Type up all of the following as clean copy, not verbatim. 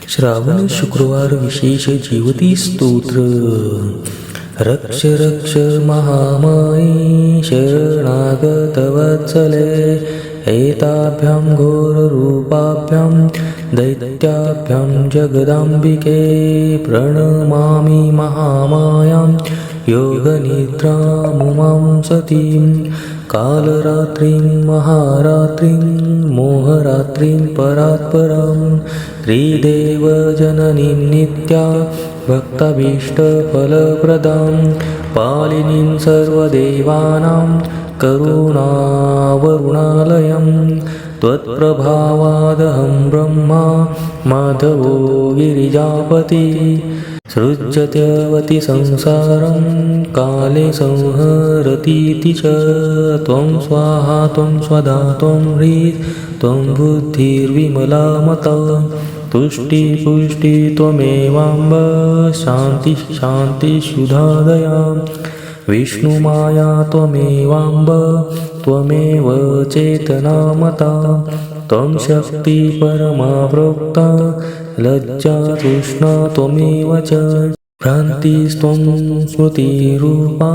श्रावण शुक्रवार विशेष जीवती स्तोत्र. रक्ष रक्ष महामायी शरणागत वत्सले, एताभ्यां घोररूपाभ्यां दैत्याभ्यां जगदाम्बिके, प्रणमामि महामायां योगनिद्रामुमां सतीं, कालरात्रिं महारात्रिं मोहरात्रिं परात्परं, त्रिदेवजननीं नित्या भक्ताभीष्टफलप्रदां, पालिनीं सर्वदेवानां करुणावरुणालयं, त्वत्प्रभावादहं ब्रह्मा माधवो गिरिजापति, सृज्यत्यवति संसारं काले संहरतीति च, त्वं स्वाहा त्वं स्वधा त्वं ह्रीः त्वं बुद्धिर्विमला मता, तुष्टिपुष्टि त्वमेवाम्ब शान्तिः शान्तिशुद्धा, विष्णुमाया त्वमेवाम्ब त्वमेव चेतना मता, त्वं शक्ति परमा प्रोक्ता लज्जा तृष्णा त्वमेव च, भ्रान्तिस्त्वं स्मृतिरूपा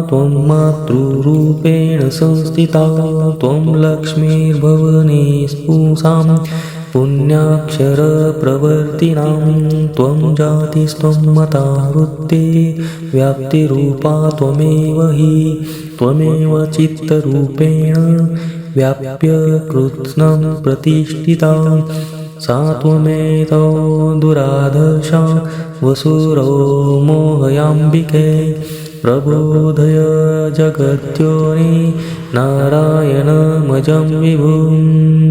त्वं मातृरूपेण संस्थिता, त्वं लक्ष्मीर्भवने स्पुंसां पुण्याक्षरप्रवर्तिनां, त्वं जातिस्त्वं मता वृत्ते व्याप्तिरूपा त्वमेव हि, त्वमेव चित्तरूपेण व्याप्य कृत्स्नं प्रतिष्ठिता, सा त्वमेतो दुराधर्षा वसुरो मोहयाम्बिके, प्रबोधय जगद्योनि नारायणमजं विभुम्.